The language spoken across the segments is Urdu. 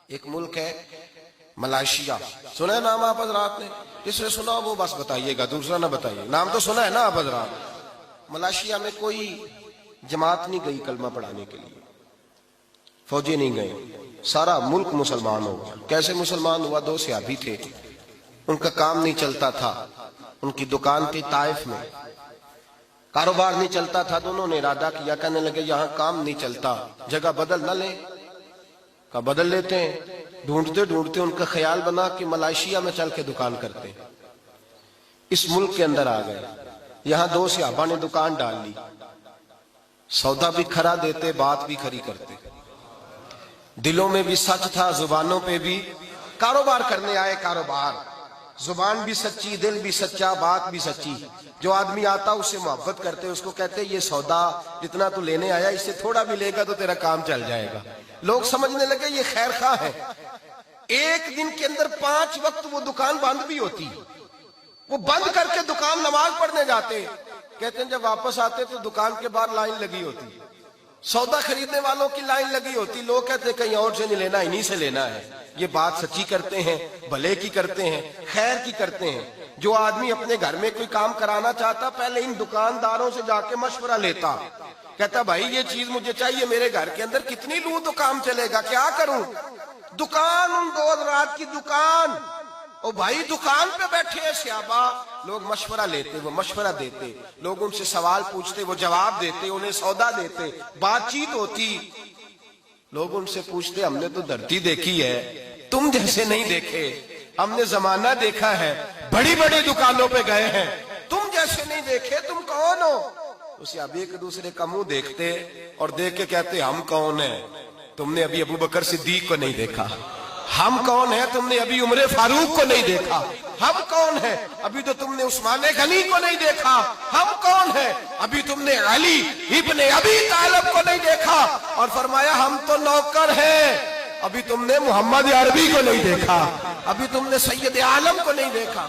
ایک ملک ہے ملائیشیا، سنا ہے نام آپ حضرات نے؟ جس نے سنا وہ بس بتائیے گا، دوسرا نہ بتائیے، نام تو سنا ہے نا آپ حضرات؟ ملائیشیا میں کوئی جماعت نہیں گئی کلمہ پڑھانے کے لیے، فوجی نہیں گئے، سارا ملک مسلمان ہو گیا۔ کیسے مسلمان ہوا؟ دو صحابی تھے، ان کا کام نہیں چلتا تھا، ان کی دکان تھی طائف میں، کاروبار نہیں چلتا تھا، دونوں نے ارادہ کیا، کہنے لگے یہاں کام نہیں چلتا، جگہ بدل نہ لیں؟ کہا بدل لیتے ہیں۔ ڈھونڈتے ڈھونڈتے ان کا خیال بنا کہ ملائیشیا میں چل کے دکان کرتے ہیں۔ اس ملک کے اندر آ گئے، یہاں دو صحابہ نے دکان ڈال لی، سودا بھی کھرا دیتے، بات بھی کھری کرتے، دلوں میں بھی سچ تھا، زبانوں پہ بھی کاروبار کرنے آئے، کاروبار، زبان بھی سچی، دل بھی سچا، بات بھی سچی۔ جو آدمی آتا اس سے محبت کرتے، اس کو کہتے یہ سودا جتنا تو لینے آیا اس سے تھوڑا بھی لے گا تو تیرا کام چل جائے گا۔ لوگ سمجھنے لگے یہ خیر خواہ ہے۔ ایک دن کے اندر 5 وقت وہ دکان بند بھی ہوتی، وہ بند کر کے دکان نماز پڑھنے جاتے، کہتے ہیں جب واپس آتے تو دکان کے باہر لائن لگی ہوتی، سودا خریدنے والوں کی لائن لگی ہوتی، لوگ کہتے ہیں کہیں اور سے نہیں لینا، انہی سے لینا ہے۔ یہ بات سچی کرتے ہیں، بھلے کی کرتے ہیں، خیر کی کرتے ہیں۔ جو آدمی اپنے گھر میں کوئی کام کرانا چاہتا پہلے ان دکانداروں سے جا کے مشورہ لیتا، کہتا بھائی یہ چیز مجھے چاہیے، میرے گھر کے اندر کتنی لوں تو کام چلے گا، کیا کروں؟ دکان، ان 2 رات کی دکان، او بھائی دکان پہ بیٹھے ہیں صحابہ، لوگ مشورہ لیتے، وہ مشورہ دیتے، لوگ ان سے سوال پوچھتے، وہ جواب دیتے، انہیں سودا دیتے، بات چیت ہوتی۔ لوگ ان سے پوچھتے ہم نے تو دھرتی دیکھی ہے، تم جیسے نہیں دیکھے، ہم نے زمانہ دیکھا ہے، بڑی بڑی دکانوں پہ گئے ہیں، تم جیسے نہیں دیکھے، تم کون ہو؟ اسے اب ایک دوسرے کا منہ دیکھتے اور دیکھ کے کہتے ہم کون ہیں؟ تم نے ابھی ابو بکر صدیق کو نہیں دیکھا۔ ہم کون ہیں؟ تم نے ابھی عمر فاروق کو نہیں دیکھا۔ ہم کون ہیں؟ ابھی تو تم نے عثمان غنی کو نہیں دیکھا۔ ہم کون ہیں؟ ابھی تم نے علی ابن ابی طالب کو نہیں دیکھا۔ اور فرمایا ہم تو نوکر ہیں، ابھی تم نے محمد عربی کو نہیں دیکھا، ابھی تم نے سید عالم کو نہیں دیکھا۔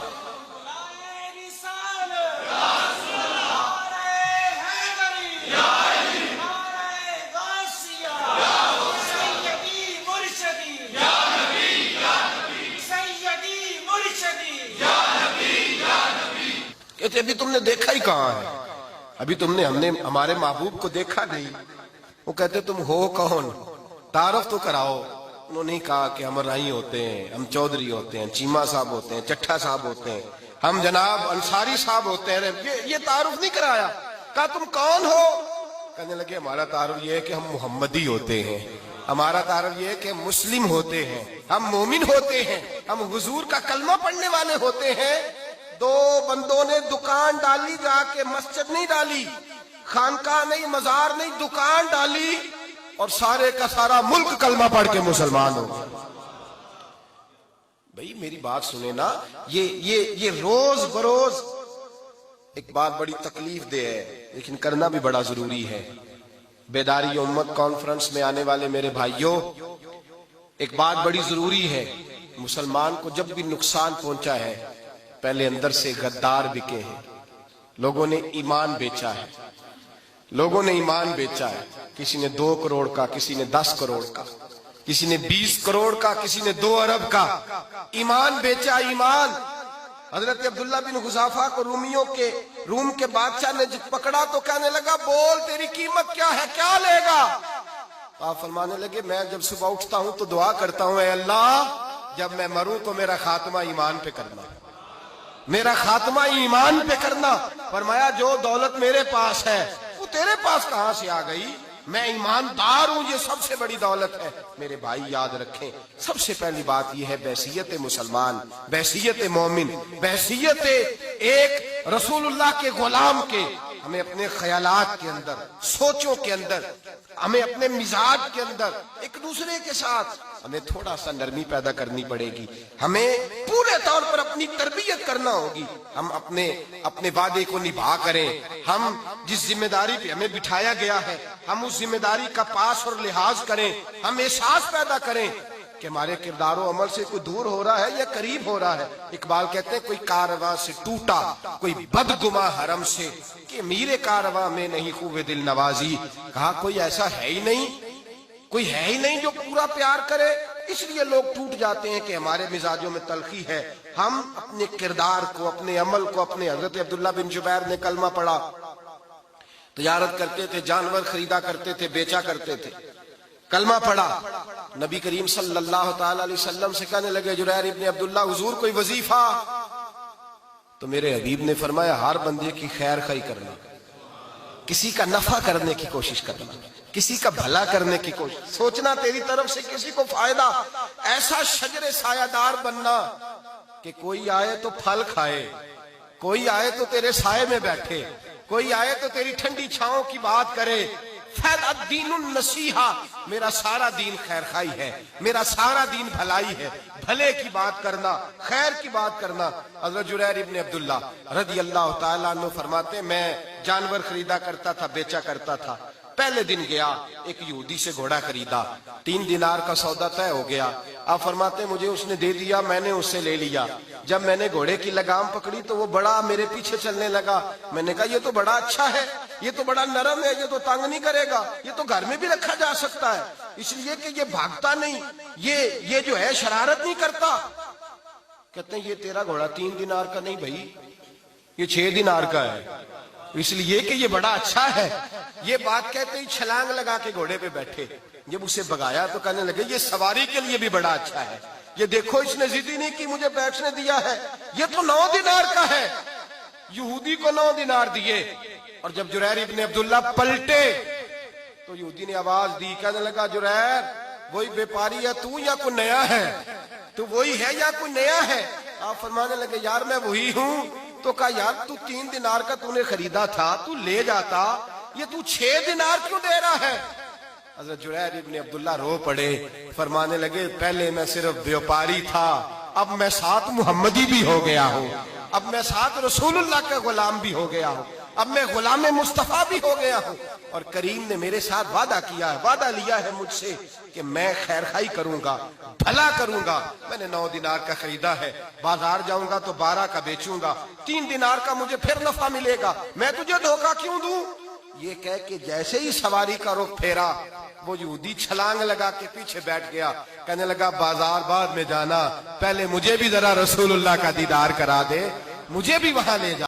کہتے ابھی تم نے دیکھا ہی کہاں ہے، ابھی تم نے ہمارے محبوب کو دیکھا نہیں۔ وہ کہتے تم ہو کون؟ تعارف تو کراؤ۔ انہوں نے کہا کہ ہم رائی ہوتے ہیں، ہم چودھری ہوتے ہیں، چیمہ صاحب ہوتے ہیں، چٹھا صاحب ہوتے ہیں، ہم جناب انصاری صاحب ہوتے ہیں۔ یہ تعارف نہیں کرایا۔ کہا تم کون ہو؟ کہنے لگے ہمارا تعارف یہ ہے کہ ہم محمدی ہوتے ہیں، ہمارا تعارف یہ ہے کہ ہم مسلم ہوتے ہیں، ہم مومن ہوتے ہیں، ہم حضور کا کلمہ پڑھنے والے ہوتے ہیں۔ 2 بندوں نے دکان ڈالی، جا کے مسجد نہیں ڈالی، خانقاہ نہیں، مزار نہیں، دکان ڈالی، اور سارے کا سارا ملک کلمہ پڑھ کے مسلمان ہو گیا۔ بھئی میری بات سنیں نا، یہ روز بروز ایک بات بڑی تکلیف دہ ہے، لیکن کرنا بھی بڑا ضروری ہے۔ بیداری امت کانفرنس میں آنے والے میرے بھائیوں، ایک بات بڑی ضروری ہے۔ مسلمان کو جب بھی نقصان پہنچا ہے، پہلے اندر سے غدار بکے ہیں، لوگوں نے ایمان بیچا ہے، لوگوں نے ایمان بیچا ہے۔ کسی نے 2 کروڑ کا، کسی نے 10 کروڑ کا، کسی نے 20 کروڑ کا، کسی نے 2 ارب کا ایمان بیچا۔ ایمان حضرت عبداللہ بن حذافہ کو روم کے بادشاہ نے جب پکڑا تو کہنے لگا بول تیری قیمت کیا ہے، کیا لے گا؟ آپ فرمانے لگے میں جب صبح اٹھتا ہوں تو دعا کرتا ہوں اے اللہ جب میں مروں تو میرا خاتمہ ایمان پہ کرنا، میرا خاتمہ ایمان پہ کرنا۔ فرمایا جو دولت میرے پاس ہے وہ تیرے پاس کہاں سے آ گئی؟ میں ایماندار ہوں، یہ سب سے بڑی دولت ہے۔ میرے بھائی یاد رکھیں، سب سے پہلی بات یہ ہے بحیثیت مسلمان، بحیثیت مومن، بحیثیت ایک رسول اللہ کے غلام کے، ہمیں اپنے خیالات کے اندر، سوچوں کے اندر، ہمیں اپنے مزاج کے اندر ایک دوسرے کے ساتھ ہمیں تھوڑا سا نرمی پیدا کرنی پڑے گی، ہمیں پورے طور پر اپنی تربیت کرنا ہوگی۔ ہم اپنے وعدے کو نبھا کریں، ہم جس ذمہ داری پہ ہمیں بٹھایا گیا ہے ہم اس ذمہ داری کا پاس اور لحاظ کریں، ہم احساس پیدا کریں کہ ہمارے کردار و عمل سے کوئی دور ہو رہا ہے یا قریب ہو رہا ہے۔ اقبال کہتے ہیں کوئی کارواں سے ٹوٹا، کوئی بدگماں حرم سے، کہ میرے کارواں میں نہیں خوب دل نوازی۔ کہا کوئی ایسا ہے ہی نہیں، کوئی ہے ہی نہیں جو پورا پیار کرے، اس لیے لوگ ٹوٹ جاتے ہیں کہ ہمارے مزاجوں میں تلخی ہے. ہم اپنے کردار کو، اپنے عمل کو، اپنے حضرت عبداللہ بن جبیر نے کلمہ پڑھا، تجارت کرتے تھے، جانور خریدا کرتے تھے، بیچا کرتے تھے، کلمہ پڑھا. نبی کریم صلی اللہ تعالی علیہ وسلم سے کہنے لگے جریر ابن عبداللہ حضور کوئی وظیفہ؟ تو میرے حبیب نے فرمایا ہر بندے کی خیر خواہی کرنا، کسی کا نفع کرنے کی کوشش کرنا، کسی کا بھلا کرنے کی کوشش، سوچنا تیری طرف سے کسی کو فائدہ، ایسا شجر سایہ دار بننا کہ کوئی آئے تو پھل کھائے، کوئی آئے تو تیرے سائے میں بیٹھے، کوئی آئے تو تیری ٹھنڈی چھاؤں کی بات کرے. فیض الدین النصیحہ، میرا سارا دین خیر خواہی ہے، میرا سارا دین بھلائی ہے، بھلے کی بات کرنا، خیر کی بات کرنا. حضرت جریر ابن عبداللہ رضی اللہ تعالیٰ عنہ فرماتے میں جانور خریدا کرتا تھا، بیچا کرتا تھا. پہلے دن گیا ایک یہودی سے گھوڑا خریدا، 3 دینار کا سودا طے ہو گیا. آپ فرماتے مجھے اس نے دے دیا، میں نے اس سے لے لیا. جب میں نے گھوڑے کی لگام پکڑی تو وہ بڑا میرے پیچھے چلنے لگا. میں نے کہا یہ تو بڑا اچھا ہے، یہ تو بڑا نرم ہے، یہ تو تنگ نہیں کرے گا، یہ تو گھر میں بھی رکھا جا سکتا ہے، اس لیے کہ یہ بھاگتا نہیں، یہ جو ہے شرارت نہیں کرتا. کہتے ہیں یہ تیرا گھوڑا 3 دینار کا نہیں بھائی، یہ 6 دینار کا ہے، اس لیے کہ یہ بڑا اچھا ہے. یہ بات کہتے ہی چھلانگ لگا کے گھوڑے پہ بیٹھے. جب اسے بگایا تو کہنے لگے یہ سواری کے لیے بھی بڑا اچھا ہے، یہ دیکھو اس نے ضد ہی نہیں کی، مجھے بیچنے دیا ہے، یہ تو 9 دینار کا ہے. یہودی کو 9 دینار دیے. اور جب جریر ابن عبداللہ پلٹے تو یہودی نے آواز دی، کہنے لگا جریر وہی بیپاری ہے تو یا کوئی نیا ہے؟ تو وہی ہے یا کوئی نیا ہے؟ آپ فرمانے لگے یار میں وہی ہوں. تو کہا یار تو 3 دینار کا تو نے خریدا تھا، تو لے جاتا، یہ تو 6 دینار کیوں دے رہا ہے؟ حضرت جریر ابن عبداللہ رو پڑے، فرمانے لگے پہلے میں صرف بیوپاری تھا، اب میں ساتھ محمدی بھی ہو گیا ہوں، اب میں ساتھ رسول اللہ کا غلام بھی ہو گیا ہوں، اب میں غلام مصطفیٰ بھی ہو گیا ہوں. اور کریم نے میرے ساتھ وعدہ کیا ہے، وعدہ لیا ہے مجھ سے کہ میں خیر خواہی کروں گا، بھلا کروں گا. میں نے 9 دینار کا خریدا ہے، بازار جاؤں گا تو 12 کا بیچوں گا، 3 دینار کا مجھے پھر نفع ملے گا، میں تجھے دھوکہ کیوں دوں؟ یہ کہہ کے جیسے ہی سواری کا رخ پھیرا وہ یہودی چھلانگ لگا کے پیچھے بیٹھ گیا. کہنے لگا بازار بعد میں جانا، پہلے مجھے بھی ذرا رسول اللہ کا دیدار کرا دے، مجھے بھی وہاں لے جا.